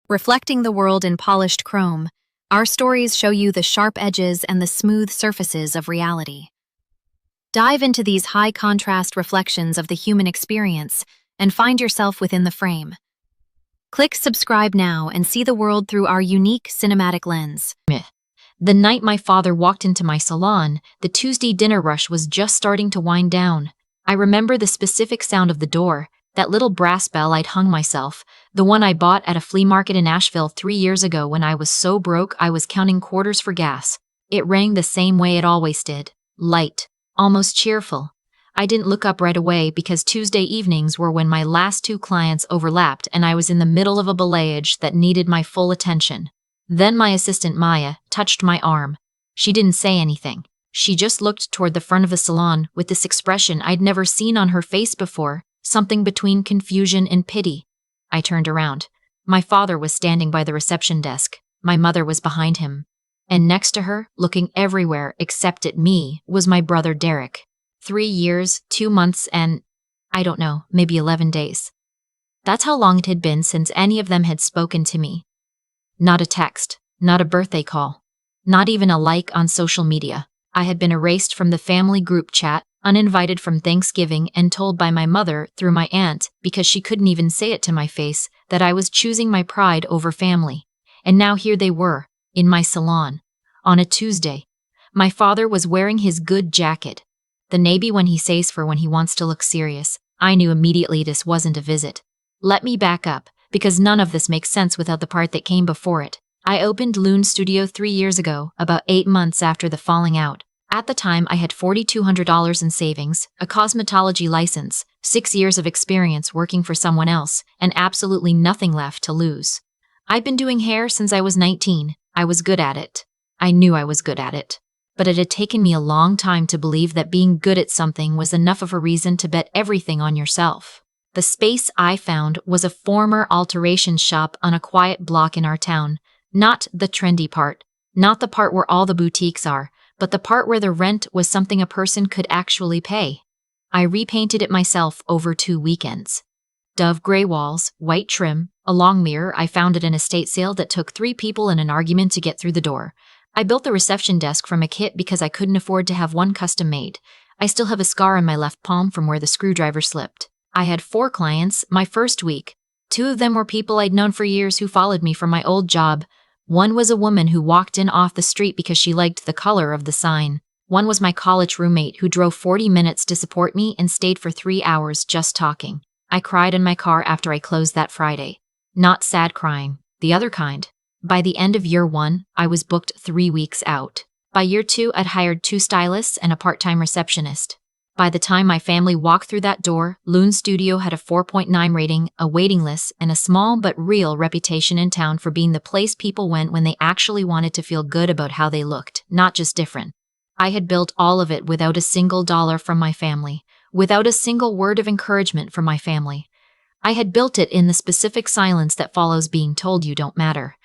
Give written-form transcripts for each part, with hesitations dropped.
Reflecting the world in polished chrome, our stories show you the sharp edges and the smooth surfaces of reality. Dive into these high-contrast reflections of the human experience and find yourself within the frame. Click subscribe now and see the world through our unique cinematic lens. The night my father walked into my salon, the Tuesday dinner rush was just starting to wind down. I remember the specific sound of the door, that little brass bell I'd hung myself, the one I bought at a flea market in Asheville 3 years ago when I was so broke I was counting quarters for gas. It rang the same way it always did, light, almost cheerful. I didn't look up right away because Tuesday evenings were when my last 2 clients overlapped and I was in the middle of a balayage that needed my full attention. Then my assistant Maya touched my arm. She didn't say anything. She just looked toward the front of the salon with this expression I'd never seen on her face before, something between confusion and pity. I turned around. My father was standing by the reception desk. My mother was behind him. And next to her, looking everywhere except at me, was my brother Derek. 3 years, 2 months, and, I don't know, maybe 11 days. That's how long it had been since any of them had spoken to me. Not a text, not a birthday call, not even a like on social media. I had been erased from the family group chat, uninvited from Thanksgiving, and told by my mother through my aunt, because she couldn't even say it to my face, that I was choosing my pride over family. And now here they were, in my salon, on a Tuesday. My father was wearing his good jacket, the navy one he saves for when he wants to look serious. I knew immediately this wasn't a visit. Let me back up, because none of this makes sense without the part that came before it. I opened Lune Studio 3 years ago, about 8 months after the falling out. At the time, I had $4,200 in savings, a cosmetology license, 6 years of experience working for someone else, and absolutely nothing left to lose. I'd been doing hair since I was 19. I was good at it. I knew I was good at it. But it had taken me a long time to believe that being good at something was enough of a reason to bet everything on yourself. The space I found was a former alteration shop on a quiet block in our town. Not the trendy part, not the part where all the boutiques are, but the part where the rent was something a person could actually pay. I repainted it myself over 2 weekends. Dove gray walls, white trim, a long mirror I found at an estate sale that took 3 people in an argument to get through the door. I built the reception desk from a kit because I couldn't afford to have one custom made. I still have a scar on my left palm from where the screwdriver slipped. I had 4 clients my first week. 2 of them were people I'd known for years who followed me from my old job. One was a woman who walked in off the street because she liked the color of the sign. One was my college roommate who drove 40 minutes to support me and stayed for 3 hours just talking. I cried in my car after I closed that Friday. Not sad crying, the other kind. By the end of year 1, I was booked 3 weeks out. By year 2, I'd hired 2 stylists and a part-time receptionist. By the time my family walked through that door, Lune Studio had a 4.9 rating, a waiting list, and a small but real reputation in town for being the place people went when they actually wanted to feel good about how they looked, not just different. I had built all of it without a single dollar from my family, without a single word of encouragement from my family. I had built it in the specific silence that follows being told you don't matter.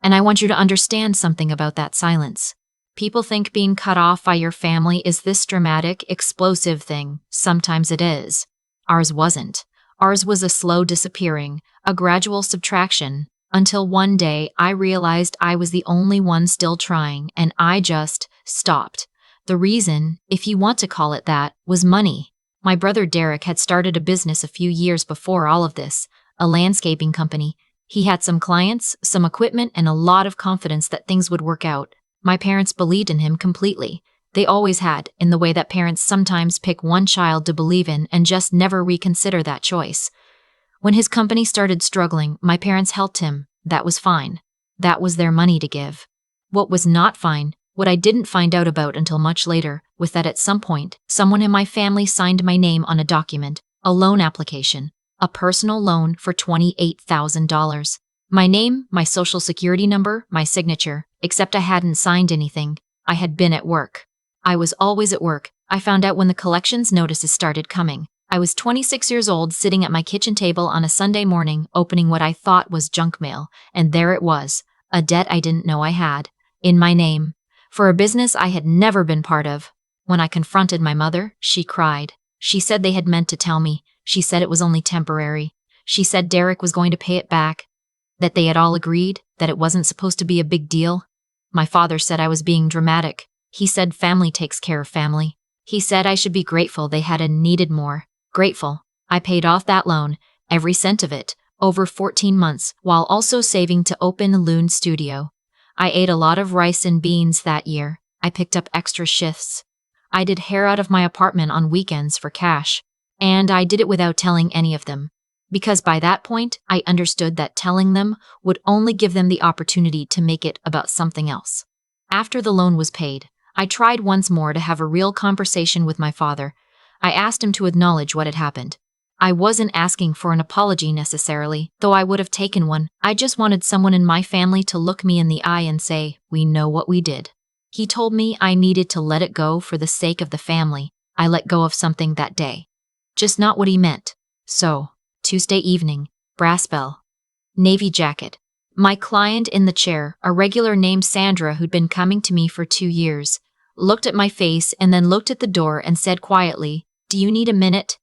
And I want you to understand something about that silence. People think being cut off by your family is this dramatic, explosive thing. Sometimes it is. Ours wasn't. Ours was a slow disappearing, a gradual subtraction, until one day I realized I was the only one still trying, and I just stopped. The reason, if you want to call it that, was money. My brother Derek had started a business a few years before all of this, a landscaping company. He had some clients, some equipment, and a lot of confidence that things would work out. My parents believed in him completely. They always had, in the way that parents sometimes pick one child to believe in and just never reconsider that choice. When his company started struggling, my parents helped him. That was fine. That was their money to give. What was not fine, what I didn't find out about until much later, was that at some point, someone in my family signed my name on a document, a loan application, a personal loan for $28,000. My name, my social security number, my signature, except I hadn't signed anything. I had been at work. I was always at work. I found out when the collections notices started coming. I was 26 years old, sitting at my kitchen table on a Sunday morning, opening what I thought was junk mail, and there it was, a debt I didn't know I had, in my name, for a business I had never been part of. When I confronted my mother, she cried. She said they had meant to tell me. She said it was only temporary. She said Derek was going to pay it back. That they had all agreed that it wasn't supposed to be a big deal? My father said I was being dramatic. He said family takes care of family. He said I should be grateful they had and needed more. Grateful. I paid off that loan, every cent of it, over 14 months, while also saving to open Lune Studio. I ate a lot of rice and beans that year. I picked up extra shifts. I did hair out of my apartment on weekends for cash. And I did it without telling any of them. Because by that point, I understood that telling them would only give them the opportunity to make it about something else. After the loan was paid, I tried once more to have a real conversation with my father. I asked him to acknowledge what had happened. I wasn't asking for an apology necessarily, though I would have taken one. I just wanted someone in my family to look me in the eye and say, "We know what we did." He told me I needed to let it go for the sake of the family. I let go of something that day. Just not what he meant. So, Tuesday evening, brass bell. Navy jacket. My client in the chair, a regular named Sandra who'd been coming to me for 2 years, looked at my face and then looked at the door and said quietly, "Do you need a minute?"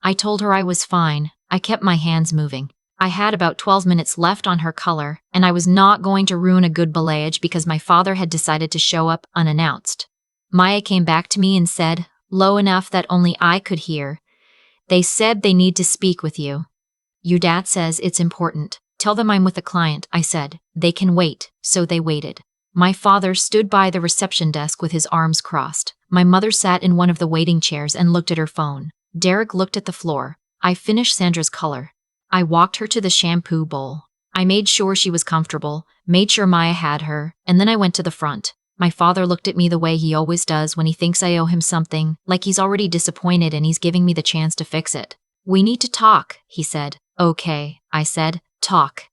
I told her I was fine. I kept my hands moving. I had about 12 minutes left on her color, and I was not going to ruin a good balayage because my father had decided to show up unannounced. Maya came back to me and said, low enough that only I could hear, "They said they need to speak with you." "Your dad says it's important. Tell them I'm with a client," I said. "They can wait." So they waited. My father stood by the reception desk with his arms crossed. My mother sat in one of the waiting chairs and looked at her phone. Derek looked at the floor. I finished Sandra's color. I walked her to the shampoo bowl. I made sure she was comfortable, made sure Maya had her, and then I went to the front. My father looked at me the way he always does when he thinks I owe him something, like he's already disappointed and he's giving me the chance to fix it. "We need to talk," he said. "Okay," I said. "Talk."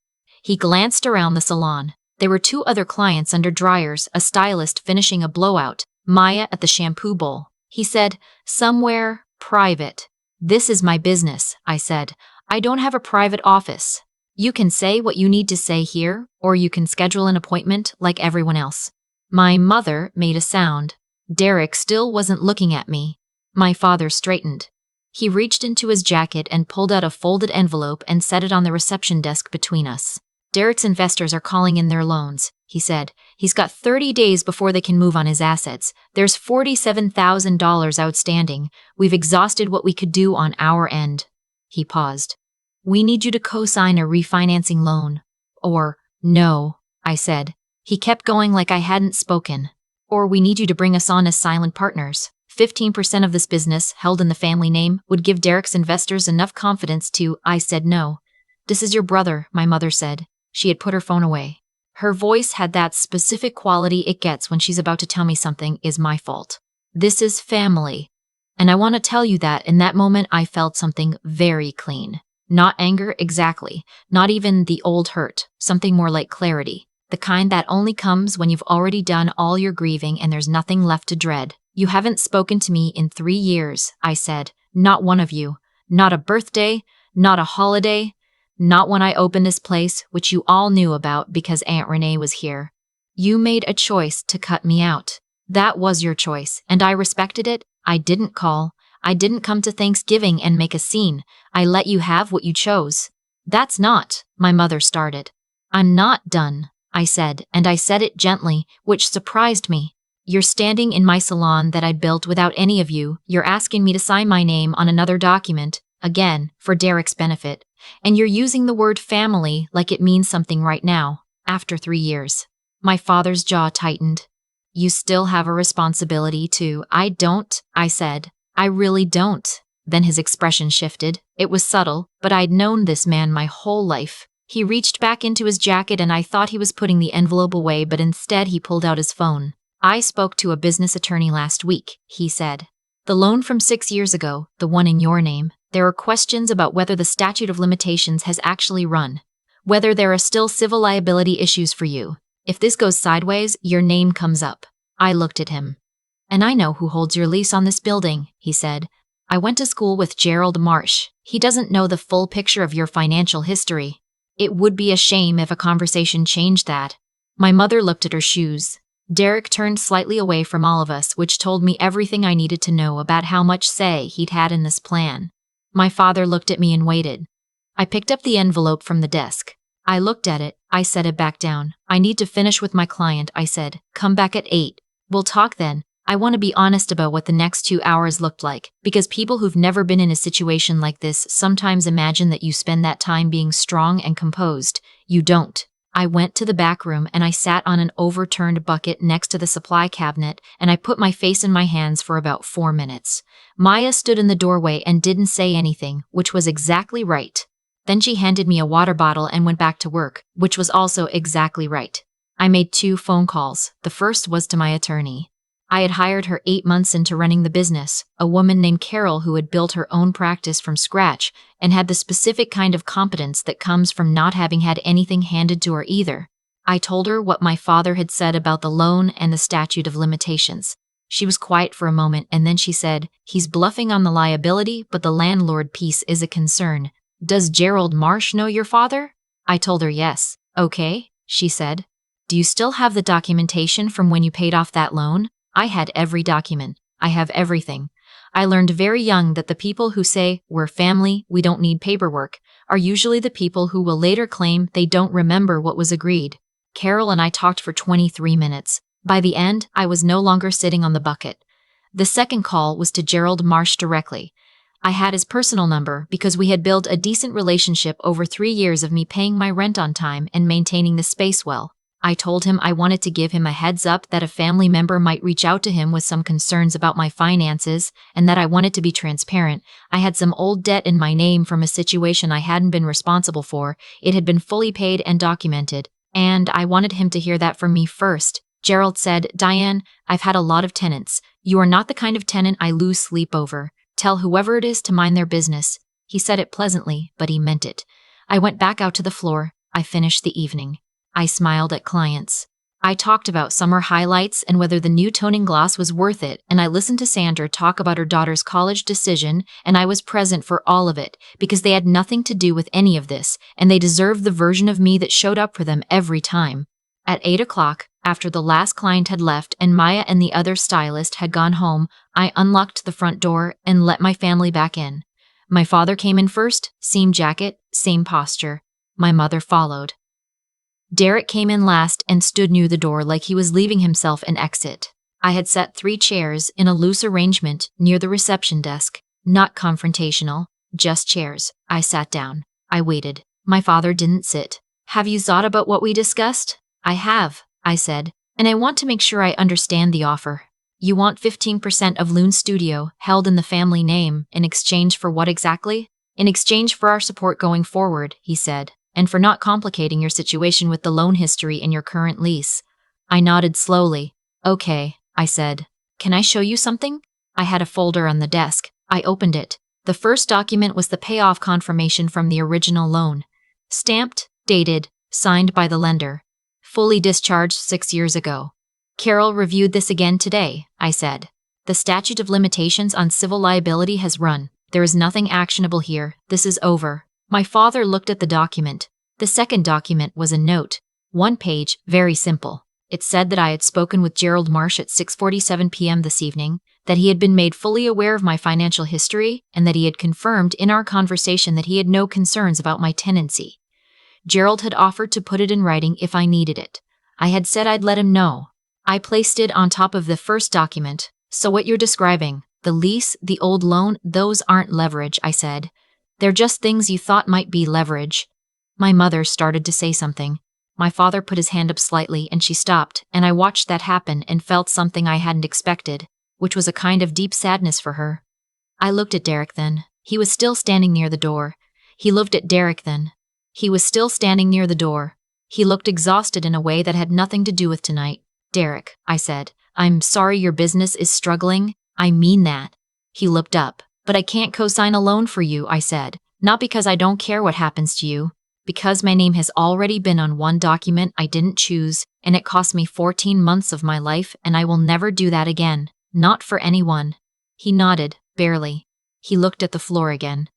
He glanced around the salon. There were 2 other clients under dryers, a stylist finishing a blowout, Maya at the shampoo bowl. He said, "Somewhere private." "This is my business," I said. "I don't have a private office. You can say what you need to say here, or you can schedule an appointment like everyone else." My mother made a sound. Derek still wasn't looking at me. My father straightened. He reached into his jacket and pulled out a folded envelope and set it on the reception desk between us. "Derek's investors are calling in their loans," he said. "He's got 30 days before they can move on his assets. There's $47,000 outstanding. We've exhausted what we could do on our end." He paused. "We need you to co-sign a refinancing loan." "Or, no," I said. He kept going like I hadn't spoken. "Or we need you to bring us on as silent partners. 15% of this business, held in the family name, would give Derek's investors enough confidence to—" I said no. "This is your brother," my mother said. She had put her phone away. Her voice had that specific quality it gets when she's about to tell me something is my fault. "This is family. And I want to tell you that in that moment I felt something very clean. Not anger exactly, not even the old hurt, something more like clarity. The kind that only comes when you've already done all your grieving and there's nothing left to dread. "You haven't spoken to me in 3 years, I said. "Not one of you. Not a birthday, not a holiday, not when I opened this place, which you all knew about because Aunt Renee was here. You made a choice to cut me out. That was your choice, and I respected it. I didn't call. I didn't come to Thanksgiving and make a scene. I let you have what you chose." "That's not," my mother started. "I'm not done," I said, and I said it gently, which surprised me. "You're standing in my salon that I built without any of you. You're asking me to sign my name on another document, again, for Derek's benefit. And you're using the word family like it means something right now, after 3 years. My father's jaw tightened. "You still have a responsibility to—" "I don't," I said. "I really don't." Then his expression shifted. It was subtle, but I'd known this man my whole life. He reached back into his jacket and I thought he was putting the envelope away, but instead he pulled out his phone. "I spoke to a business attorney last week," he said. "The loan from 6 years ago, the one in your name, there are questions about whether the statute of limitations has actually run, whether there are still civil liability issues for you. If this goes sideways, your name comes up." I looked at him. "And I know who holds your lease on this building," he said. "I went to school with Gerald Marsh. He doesn't know the full picture of your financial history. It would be a shame if a conversation changed that." My mother looked at her shoes. Derek turned slightly away from all of us, which told me everything I needed to know about how much say he'd had in this plan. My father looked at me and waited. I picked up the envelope from the desk. I looked at it. I set it back down. I need to finish with my client, I said. Come back at 8. We'll talk then. I want to be honest about what the next 2 hours looked like, because people who've never been in a situation like this sometimes imagine that you spend that time being strong and composed. You don't. I went to the back room and I sat on an overturned bucket next to the supply cabinet and I put my face in my hands for about 4 minutes. Maya stood in the doorway and didn't say anything, which was exactly right. Then she handed me a water bottle and went back to work, which was also exactly right. I made 2 phone calls. The first was to my attorney. I had hired her 8 months into running the business, a woman named Carol who had built her own practice from scratch and had the specific kind of competence that comes from not having had anything handed to her either. I told her what my father had said about the loan and the statute of limitations. She was quiet for a moment and then she said, "He's bluffing on the liability, but the landlord piece is a concern. Does Gerald Marsh know your father?" I told her yes. "Okay," she said. "Do you still have the documentation from when you paid off that loan?" I had every document. I have everything. I learned very young that the people who say, "We're family, we don't need paperwork," are usually the people who will later claim they don't remember what was agreed. Carol and I talked for 23 minutes. By the end, I was no longer sitting on the bucket. The second call was to Gerald Marsh directly. I had his personal number because we had built a decent relationship over 3 years of me paying my rent on time and maintaining the space well. I told him I wanted to give him a heads up that a family member might reach out to him with some concerns about my finances and that I wanted to be transparent. I had some old debt in my name from a situation I hadn't been responsible for. It had been fully paid and documented, and I wanted him to hear that from me first. Gerald said, "Diane, I've had a lot of tenants. You are not the kind of tenant I lose sleep over. Tell whoever it is to mind their business." He said it pleasantly, but he meant it. I went back out to the floor. I finished the evening. I smiled at clients. I talked about summer highlights and whether the new toning gloss was worth it, and I listened to Sandra talk about her daughter's college decision, and I was present for all of it, because they had nothing to do with any of this, and they deserved the version of me that showed up for them every time. At 8 o'clock, after the last client had left and Maya and the other stylist had gone home, I unlocked the front door and let my family back in. My father came in first, same jacket, same posture. My mother followed. Derek came in last and stood near the door like he was leaving himself an exit. I had set 3 chairs in a loose arrangement near the reception desk, not confrontational, just chairs. I sat down. I waited. My father didn't sit. "Have you thought about what we discussed?" "I have," I said, "and I want to make sure I understand the offer. You want 15% of Lune Studio, held in the family name, in exchange for what exactly?" "In exchange for our support going forward," he said, "and for not complicating your situation with the loan history in your current lease." I nodded slowly. "Okay," I said. "Can I show you something?" I had a folder on the desk. I opened it. The first document was the payoff confirmation from the original loan. Stamped, dated, signed by the lender. Fully discharged 6 years ago. "Carol reviewed this again today," I said. "The statute of limitations on civil liability has run. There is nothing actionable here. This is over." My father looked at the document. The second document was a note. 1 page, very simple. It said that I had spoken with Gerald Marsh at 6:47 p.m. this evening, that he had been made fully aware of my financial history, and that he had confirmed in our conversation that he had no concerns about my tenancy. Gerald had offered to put it in writing if I needed it. I had said I'd let him know. I placed it on top of the first document. "So what you're describing, the lease, the old loan, those aren't leverage," I said. "They're just things you thought might be leverage." My mother started to say something. My father put his hand up slightly and she stopped, and I watched that happen and felt something I hadn't expected, which was a kind of deep sadness for her. I looked at Derek then. He was still standing near the door. He looked at Derek then. He was still standing near the door. He looked exhausted in a way that had nothing to do with tonight. "Derek," I said, "I'm sorry your business is struggling. I mean that." He looked up. "But I can't co-sign a loan for you," I said. "Not because I don't care what happens to you. Because my name has already been on one document I didn't choose, and it cost me 14 months of my life, and I will never do that again. Not for anyone." He nodded, barely. He looked at the floor again.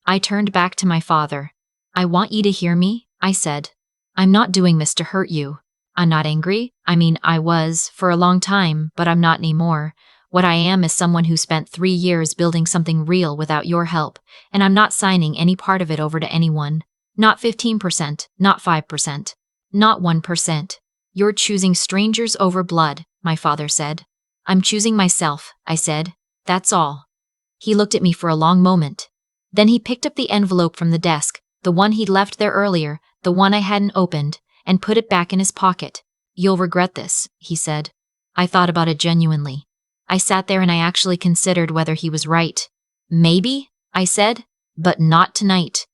I turned back to my father. "I want you to hear me," I said. "I'm not doing this to hurt you. I'm not angry. I mean, I was for a long time, but I'm not anymore. What I am is someone who spent 3 years building something real without your help, and I'm not signing any part of it over to anyone. Not 15%, not 5%, not 1%. You're choosing strangers over blood, my father said. I'm choosing myself, I said. That's all. He looked at me for a long moment. Then he picked up the envelope from the desk, the one he'd left there earlier, the one I hadn't opened, and put it back in his pocket. You'll regret this, he said. I thought about it genuinely. I sat there and I actually considered whether he was right. Maybe, I said, but not tonight.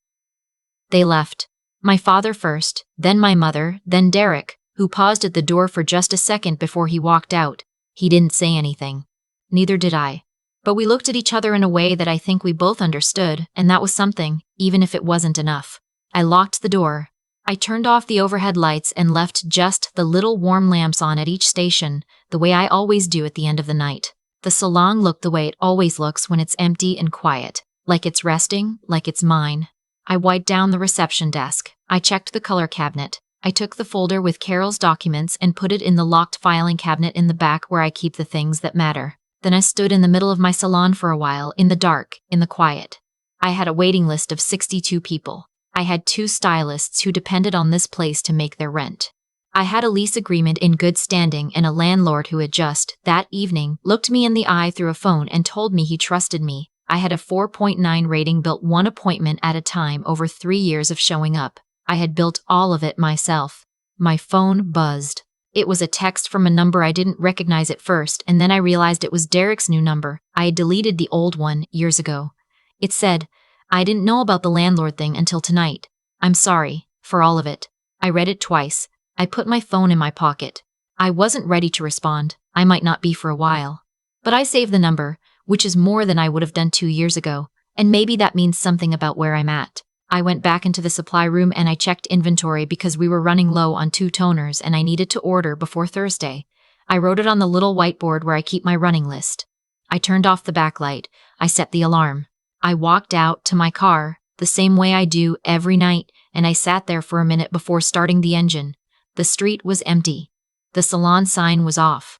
They left. My father first, then my mother, then Derek, who paused at the door for just a second before he walked out. He didn't say anything. Neither did I. But we looked at each other in a way that I think we both understood, and that was something, even if it wasn't enough. I locked the door. I turned off the overhead lights and left just the little warm lamps on at each station, the way I always do at the end of the night. The salon looked the way it always looks when it's empty and quiet, like it's resting, like it's mine. I wiped down the reception desk. I checked the color cabinet. I took the folder with Carol's documents and put it in the locked filing cabinet in the back where I keep the things that matter. Then I stood in the middle of my salon for a while, in the dark, in the quiet. I had a waiting list of 62 people. I had 2 stylists who depended on this place to make their rent. I had a lease agreement in good standing and a landlord who had just, that evening, looked me in the eye through a phone and told me he trusted me. I had a 4.9 rating, built 1 appointment at a time over 3 years of showing up. I had built all of it myself. My phone buzzed. It was a text from a number I didn't recognize at first, and then I realized it was Derek's new number. I had deleted the old one years ago. It said, I didn't know about the landlord thing until tonight. I'm sorry, for all of it. I read it twice. I put my phone in my pocket. I wasn't ready to respond. I might not be for a while. But I saved the number, which is more than I would have done 2 years ago, and maybe that means something about where I'm at. I went back into the supply room and I checked inventory because we were running low on 2 toners and I needed to order before Thursday. I wrote it on the little whiteboard where I keep my running list. I turned off the backlight. I set the alarm. I walked out to my car, the same way I do every night, and I sat there for a minute before starting the engine. The street was empty. The salon sign was off.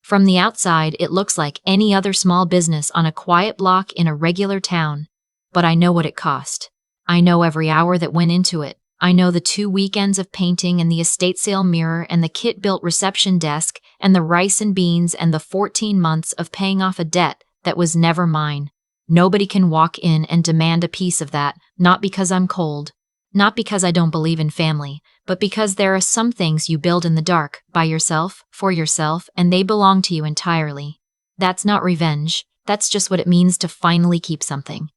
From the outside, it looks like any other small business on a quiet block in a regular town. But I know what it cost. I know every hour that went into it. I know the 2 weekends of painting and the estate sale mirror and the kit-built reception desk and the rice and beans and the 14 months of paying off a debt that was never mine. Nobody can walk in and demand a piece of that, not because I'm cold, not because I don't believe in family, but because there are some things you build in the dark, by yourself, for yourself, and they belong to you entirely. That's not revenge. That's just what it means to finally keep something.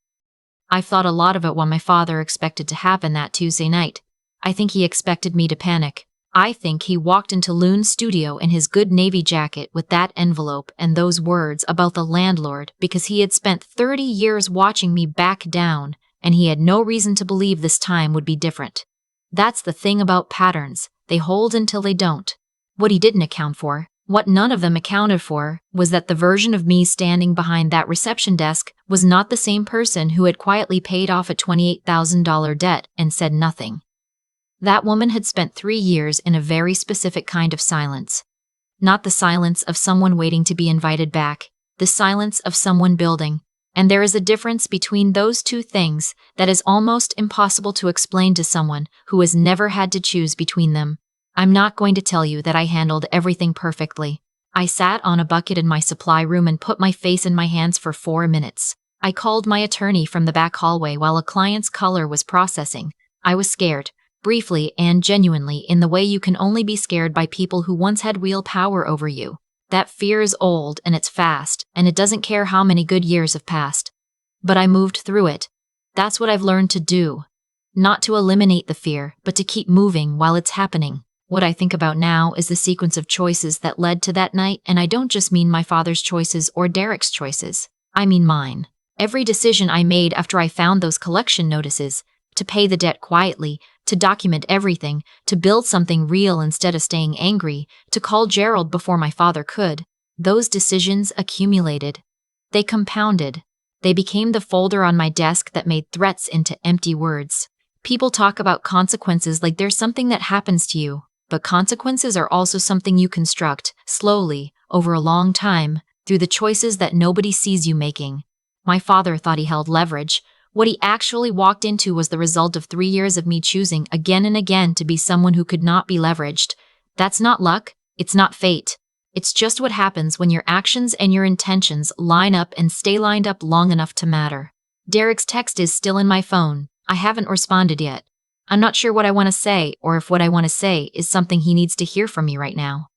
I've thought a lot about what my father expected to happen that Tuesday night. I think he expected me to panic. I think he walked into Lune Studio in his good navy jacket with that envelope and those words about the landlord because he had spent 30 years watching me back down, and he had no reason to believe this time would be different. That's the thing about patterns. They hold until they don't. What he didn't account for, what none of them accounted for, was that the version of me standing behind that reception desk was not the same person who had quietly paid off a $28,000 debt and said nothing. That woman had spent 3 years in a very specific kind of silence. Not the silence of someone waiting to be invited back, the silence of someone building. And there is a difference between those 2 things that is almost impossible to explain to someone who has never had to choose between them. I'm not going to tell you that I handled everything perfectly. I sat on a bucket in my supply room and put my face in my hands for 4 minutes. I called my attorney from the back hallway while a client's color was processing. I was scared, briefly and genuinely, in the way you can only be scared by people who once had real power over you. That fear is old and it's fast, and it doesn't care how many good years have passed. But I moved through it. That's what I've learned to do. Not to eliminate the fear, but to keep moving while it's happening. What I think about now is the sequence of choices that led to that night, and I don't just mean my father's choices or Derek's choices. I mean mine. Every decision I made after I found those collection notices, to pay the debt quietly, to document everything, to build something real instead of staying angry, to call Gerald before my father could, those decisions accumulated. They compounded. They became the folder on my desk that made threats into empty words. People talk about consequences like there's something that happens to you. But consequences are also something you construct, slowly, over a long time, through the choices that nobody sees you making. My father thought he held leverage. What he actually walked into was the result of 3 years of me choosing again and again to be someone who could not be leveraged. That's not luck, it's not fate. It's just what happens when your actions and your intentions line up and stay lined up long enough to matter. Derek's text is still in my phone. I haven't responded yet. I'm not sure what I want to say or if what I want to say is something he needs to hear from me right now.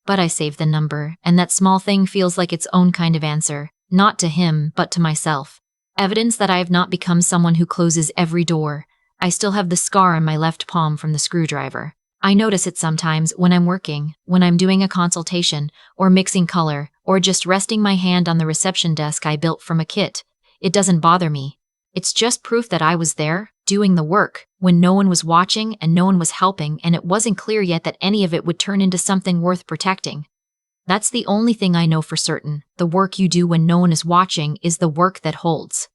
But I saved the number, and that small thing feels like its own kind of answer, not to him, but to myself. Evidence that I have not become someone who closes every door. I still have the scar on my left palm from the screwdriver. I notice it sometimes when I'm working, when I'm doing a consultation, or mixing color, or just resting my hand on the reception desk I built from a kit. It doesn't bother me. It's just proof that I was there, doing the work, when no one was watching and no one was helping, and it wasn't clear yet that any of it would turn into something worth protecting. That's the only thing I know for certain. The work you do when no one is watching is the work that holds.